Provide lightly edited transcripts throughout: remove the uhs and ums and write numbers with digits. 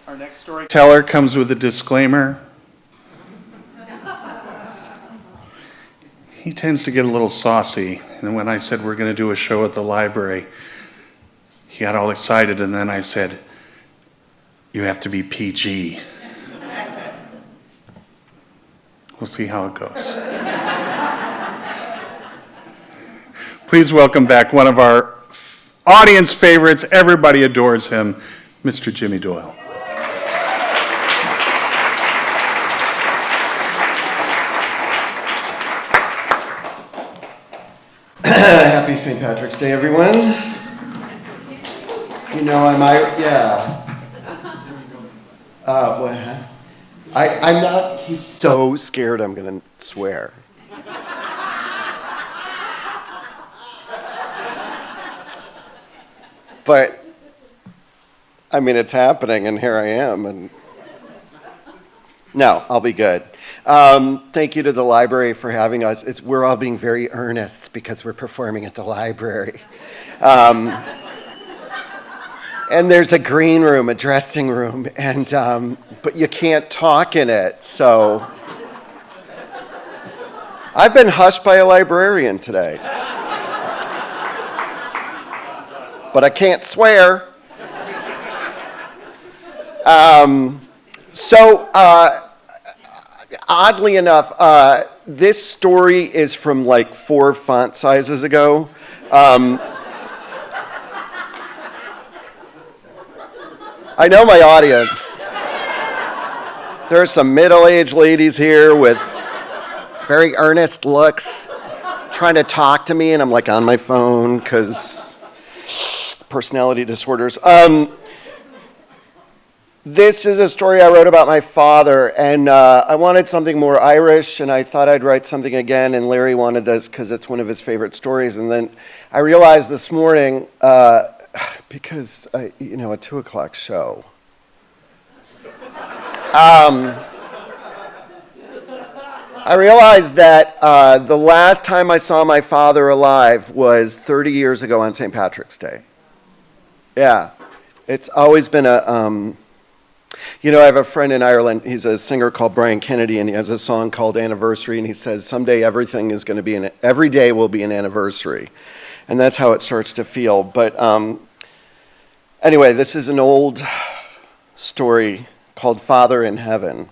Our next storyteller comes with a disclaimer. He tends to get a little saucy, and when I said we're going to do a show at the library, he got all excited, and then I said, you have to be PG. We'll see how it goes. Please welcome back one of our audience favorites. Everybody adores him, Mr. Jimmy Doyle. Happy St. Patrick's Day, everyone. You know, I'm Irish. Yeah. What? I'm not. He's so scared I'm going to swear. But, I mean, it's happening, and here I am. And no, I'll be good. Thank you to the library for having us. We're all being very earnest because we're performing at the library. And there's a green room, a dressing room, and but you can't talk in it, so. I've been hushed by a librarian today. But I can't swear. Oddly enough, this story is from like 4 font sizes ago. I know my audience. There are some middle-aged ladies here with very earnest looks, trying to talk to me, and I'm like on my phone because personality disorders. This is a story I wrote about my father, and I wanted something more Irish, and I thought I'd write something again, and Larry wanted this because it's one of his favorite stories. And then I realized this morning, because, a 2 o'clock show, I realized that the last time I saw my father alive was 30 years ago on St. Patrick's Day. Yeah, it's always been I have a friend in Ireland. He's a singer called Brian Kennedy, and he has a song called Anniversary, and he says, someday everything is going to be every day will be an anniversary. And that's how it starts to feel. But anyway, this is an old story called Father in Heaven.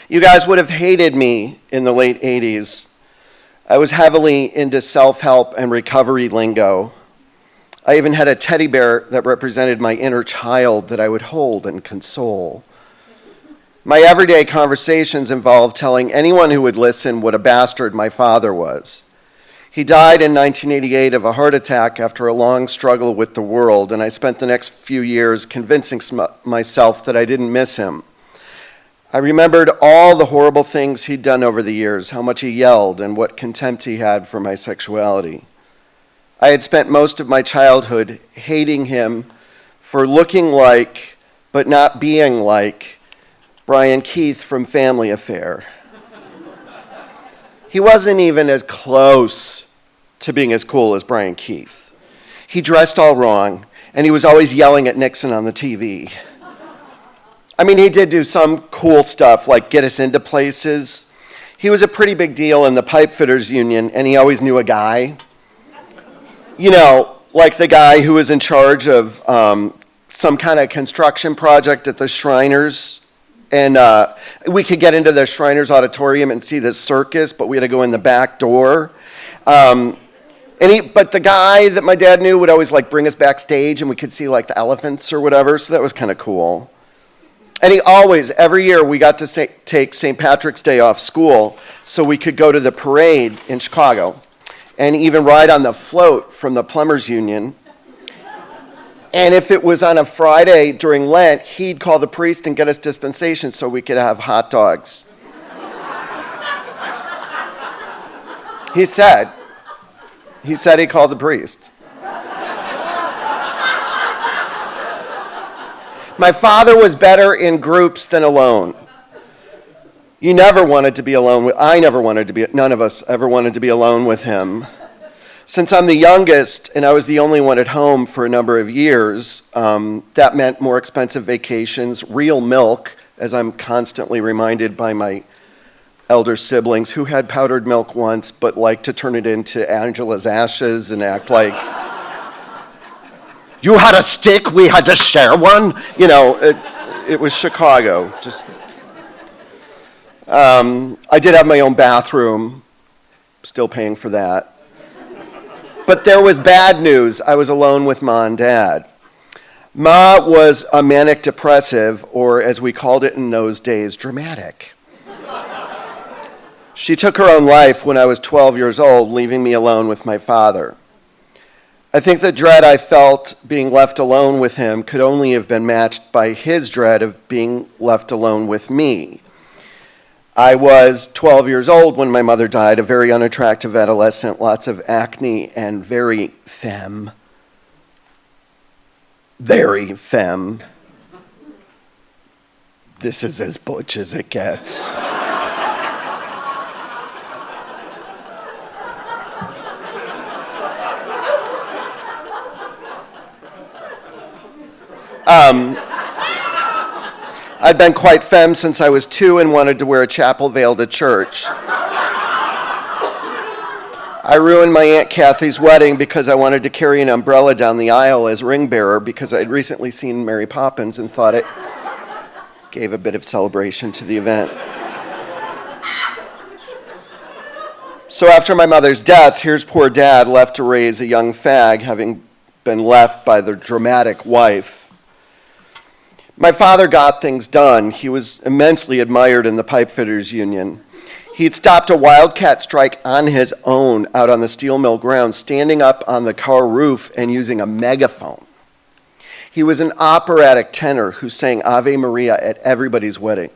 You guys would have hated me in the late 80s. I was heavily into self-help and recovery lingo. I even had a teddy bear that represented my inner child that I would hold and console. My everyday conversations involved telling anyone who would listen what a bastard my father was. He died in 1988 of a heart attack after a long struggle with the world, and I spent the next few years convincing myself that I didn't miss him. I remembered all the horrible things he'd done over the years, how much he yelled, and what contempt he had for my sexuality. I had spent most of my childhood hating him for looking like, but not being like, Brian Keith from Family Affair. He wasn't even as close to being as cool as Brian Keith. He dressed all wrong, and he was always yelling at Nixon on the TV. I mean, he did do some cool stuff, like get us into places. He was a pretty big deal in the pipe fitters union, and he always knew a guy. Like the guy who was in charge of some kind of construction project at the Shriners. And we could get into the Shriners Auditorium and see the circus, but we had to go in the back door. But the guy that my dad knew would always bring us backstage, and we could see the elephants or whatever, so that was kind of cool. And he always, every year, we got to take St. Patrick's Day off school so we could go to the parade in Chicago and even ride on the float from the Plumbers Union. And if it was on a Friday during Lent, he'd call the priest and get us dispensation so we could have hot dogs. He said he called the priest. My father was better in groups than alone. None of us ever wanted to be alone with him. Since I'm the youngest and I was the only one at home for a number of years, that meant more expensive vacations, real milk, as I'm constantly reminded by my elder siblings who had powdered milk once but liked to turn it into Angela's ashes and act like, you had a stick, we had to share one? You know, it was Chicago. I did have my own bathroom, still paying for that. But there was bad news. I was alone with Ma and Dad. Ma was a manic depressive, or as we called it in those days, dramatic. She took her own life when I was 12 years old, leaving me alone with my father. I think the dread I felt being left alone with him could only have been matched by his dread of being left alone with me. I was 12 years old when my mother died, a very unattractive adolescent, lots of acne, and very femme. Very femme. This is as butch as it gets. I'd been quite femme since I was 2 and wanted to wear a chapel veil to church. I ruined my Aunt Kathy's wedding because I wanted to carry an umbrella down the aisle as ring bearer because I'd recently seen Mary Poppins and thought it gave a bit of celebration to the event. So after my mother's death, here's poor Dad left to raise a young fag, having been left by the dramatic wife. My father got things done. He was immensely admired in the pipe fitters union. He'd stopped a wildcat strike on his own out on the steel mill grounds, standing up on the car roof and using a megaphone. He was an operatic tenor who sang Ave Maria at everybody's wedding.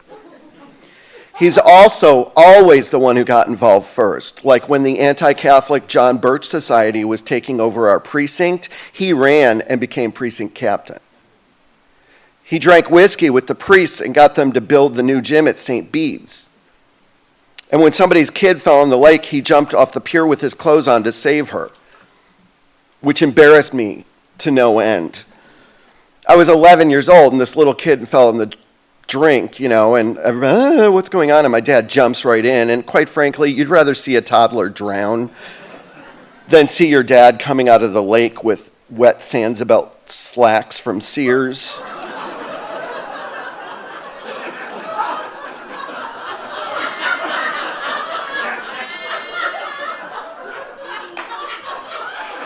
He's also always the one who got involved first. Like when the anti-Catholic John Birch Society was taking over our precinct, he ran and became precinct captain. He drank whiskey with the priests and got them to build the new gym at St. Bede's. And when somebody's kid fell in the lake, he jumped off the pier with his clothes on to save her, which embarrassed me to no end. I was 11 years old, and this little kid fell in the drink, you know, and everybody, what's going on? And my dad jumps right in, and quite frankly, you'd rather see a toddler drown than see your dad coming out of the lake with wet Sandsabelt slacks from Sears.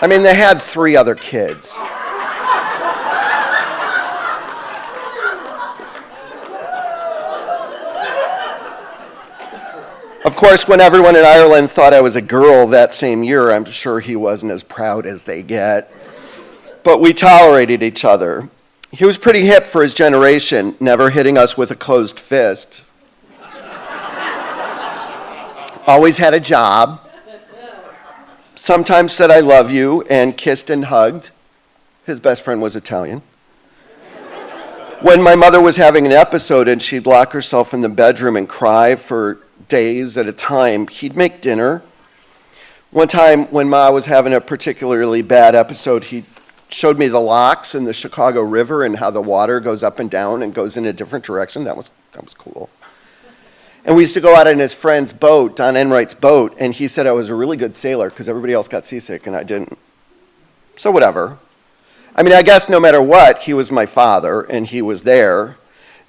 I mean, they had 3 other kids. Of course, when everyone in Ireland thought I was a girl that same year, I'm sure he wasn't as proud as they get. But we tolerated each other. He was pretty hip for his generation, never hitting us with a closed fist. Always had a job. Sometimes said I love you and kissed and hugged. His best friend was Italian. When my mother was having an episode and she'd lock herself in the bedroom and cry for days at a time, he'd make dinner. One time when Ma was having a particularly bad episode, he showed me the locks in the Chicago River and how the water goes up and down and goes in a different direction. That was cool. And we used to go out on his friend's boat, Don Enright's boat, and he said I was a really good sailor because everybody else got seasick and I didn't. So whatever. I mean, I guess no matter what, he was my father and he was there.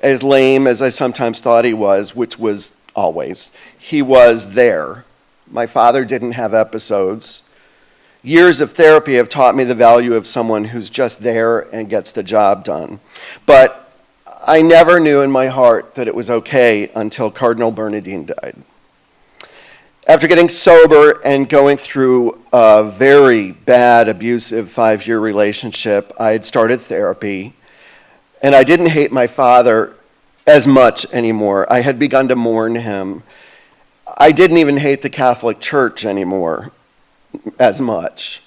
As lame as I sometimes thought he was, which was always, he was there. My father didn't have episodes. Years of therapy have taught me the value of someone who's just there and gets the job done. But I never knew in my heart that it was okay until Cardinal Bernardine died. After getting sober and going through a very bad, abusive 5-year relationship, I had started therapy, and I didn't hate my father as much anymore. I had begun to mourn him. I didn't even hate the Catholic Church anymore as much.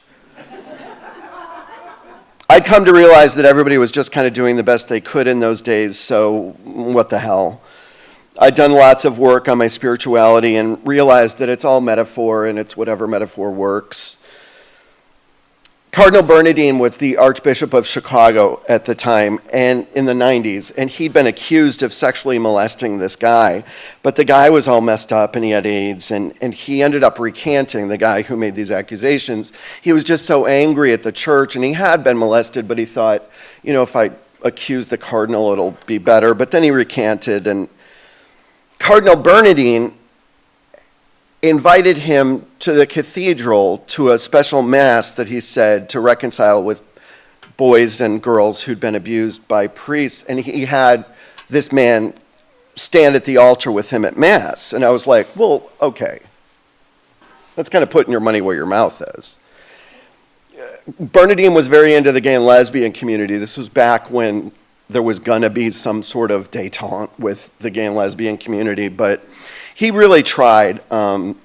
I'd come to realize that everybody was just kind of doing the best they could in those days, so what the hell. I'd done lots of work on my spirituality and realized that it's all metaphor and it's whatever metaphor works. Cardinal Bernardine was the Archbishop of Chicago at the time, and in the 90s, and he'd been accused of sexually molesting this guy, but the guy was all messed up and he had AIDS, and he ended up recanting, the guy who made these accusations. He was just so angry at the church, and he had been molested, but he thought, if I accuse the cardinal, it'll be better, but then he recanted, and Cardinal Bernardine invited him to the cathedral to a special mass that he said to reconcile with boys and girls who'd been abused by priests. And he had this man stand at the altar with him at mass. And I was like, well, okay. That's kind of putting your money where your mouth is. Bernardine was very into the gay and lesbian community. This was back when there was gonna be some sort of détente with the gay and lesbian community, but he really tried, and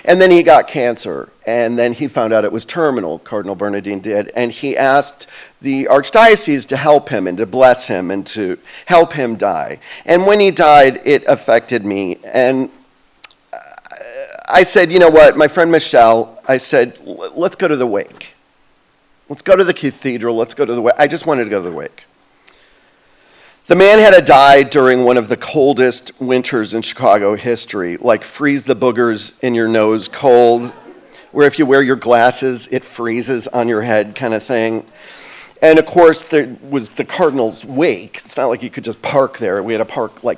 then he got cancer, and then he found out it was terminal, Cardinal Bernardine did, and he asked the archdiocese to help him and to bless him and to help him die. And when he died, it affected me, and I said, you know what, my friend Michelle, I said, let's go to the wake. Let's go to the cathedral, let's go to the wake. I just wanted to go to the wake. The man had died during one of the coldest winters in Chicago history, like freeze the boogers in your nose cold, where if you wear your glasses, it freezes on your head kind of thing. And of course, there was the Cardinal's wake. It's not like you could just park there. We had to park like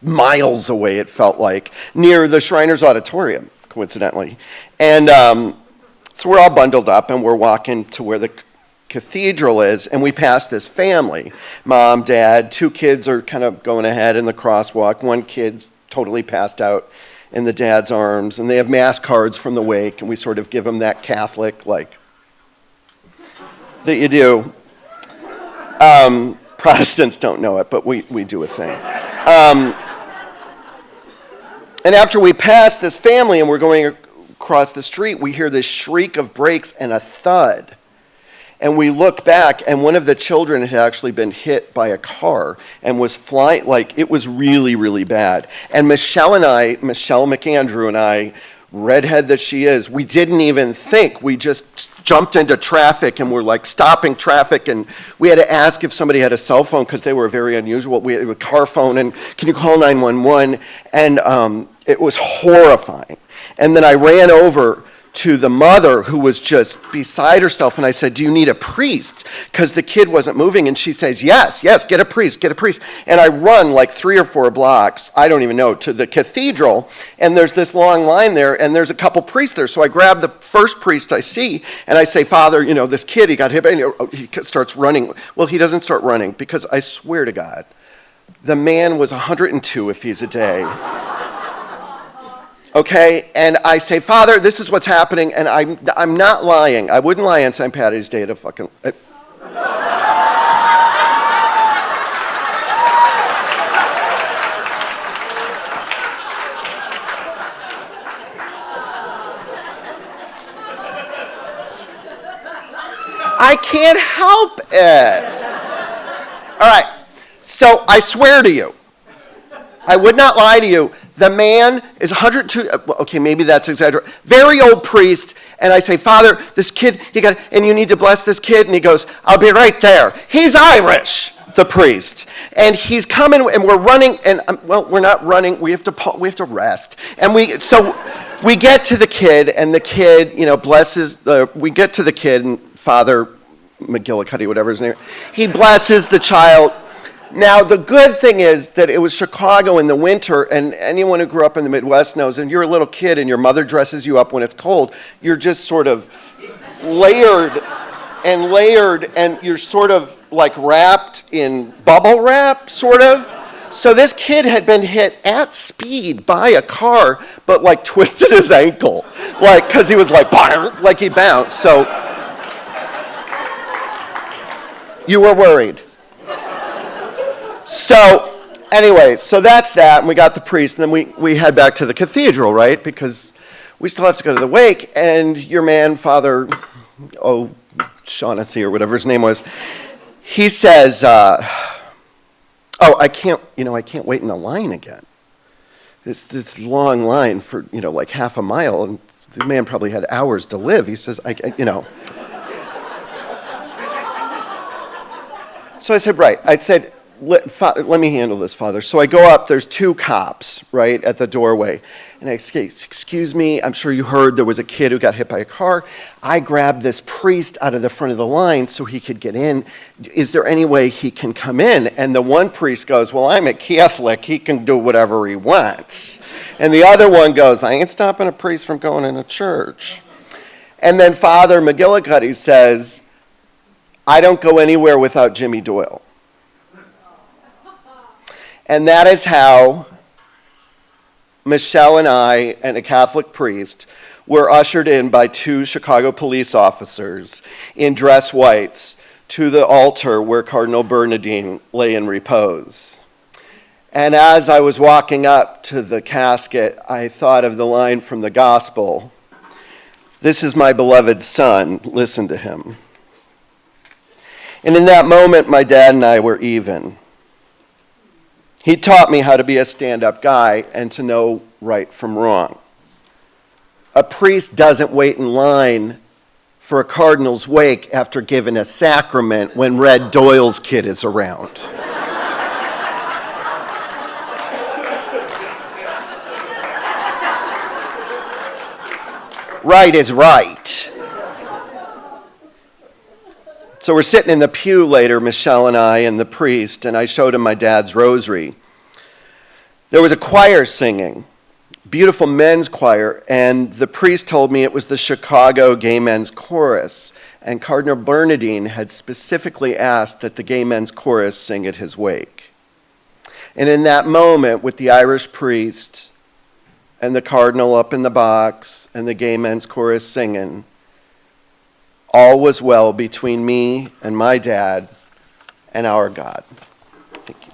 miles away, it felt like, near the Shriners Auditorium, coincidentally. And so we're all bundled up and we're walking to where the cathedral is, and we pass this family, mom, dad, 2 kids are kind of going ahead in the crosswalk, 1 kid's totally passed out in the dad's arms, and they have mass cards from the wake, and we sort of give them that Catholic, like, that you do. Protestants don't know it, but we do a thing. And after we pass this family and we're going across the street, we hear this shriek of brakes and a thud. And we look back, and one of the children had actually been hit by a car and was flying, like, it was really, really bad. And Michelle McAndrew and I, redhead that she is, we didn't even think. We just jumped into traffic, and we're, like, stopping traffic, and we had to ask if somebody had a cell phone, because they were very unusual. We had a car phone, and can you call 911? And it was horrifying. And then I ran over to the mother, who was just beside herself, and I said, do you need a priest? Because the kid wasn't moving, and she says, yes, get a priest. And I run like 3 or 4 blocks, I don't even know, to the cathedral, and there's this long line there, and there's a couple priests there. So I grab the first priest I see, and I say, Father, this kid, he got hit, and he starts running. Well, he doesn't start running, because I swear to God, the man was 102 if he's a day. Okay, and I say, Father, this is what's happening, and I'm not lying. I wouldn't lie on St. Patty's Day to fucking... I can't help it. All right, so I swear to you, I would not lie to you. The man is 102, okay, maybe that's exaggerated, very old priest, and I say, Father, this kid, and you need to bless this kid, and he goes, I'll be right there. He's Irish, the priest, and he's coming, and we're running, and, we're not running, we have to rest, and we get to the kid, and the kid, we get to the kid, and Father McGillicuddy, whatever his name, he blesses the child. Now, the good thing is that it was Chicago in the winter, and anyone who grew up in the Midwest knows, and you're a little kid and your mother dresses you up when it's cold, you're just sort of layered, and you're sort of like wrapped in bubble wrap, sort of. So this kid had been hit at speed by a car, but like twisted his ankle, like, because he was like he bounced. So you were worried. So anyway, so that's that, and we got the priest, and then we head back to the cathedral, right? Because we still have to go to the wake, and your man, Father Shaughnessy or whatever his name was, he says, I can't wait in the line again. This long line for, like half a mile, and the man probably had hours to live. He says, So I said, right. I said, let me handle this, Father. So I go up, there's two cops, right, at the doorway. And I say, excuse me, I'm sure you heard there was a kid who got hit by a car. I grabbed this priest out of the front of the line so he could get in. Is there any way he can come in? And the one priest goes, well, I'm a Catholic. He can do whatever he wants. And the other one goes, I ain't stopping a priest from going in a church. And then Father McGillicuddy says, I don't go anywhere without Jimmy Doyle. And that is how Michelle and I and a Catholic priest were ushered in by two Chicago police officers in dress whites to the altar where Cardinal Bernardine lay in repose. And as I was walking up to the casket, I thought of the line from the gospel, "This is my beloved son, listen to him." And in that moment, my dad and I were even. He taught me how to be a stand-up guy and to know right from wrong. A priest doesn't wait in line for a cardinal's wake after giving a sacrament when Red Doyle's kid is around. Right is right. So we're sitting in the pew later, Michelle and I and the priest, and I showed him my dad's rosary. There was a choir singing, beautiful men's choir, and the priest told me it was the Chicago Gay Men's Chorus, and Cardinal Bernardine had specifically asked that the Gay Men's Chorus sing at his wake. And in that moment, with the Irish priest and the cardinal up in the box and the Gay Men's Chorus singing, all was well between me and my dad and our God. Thank you.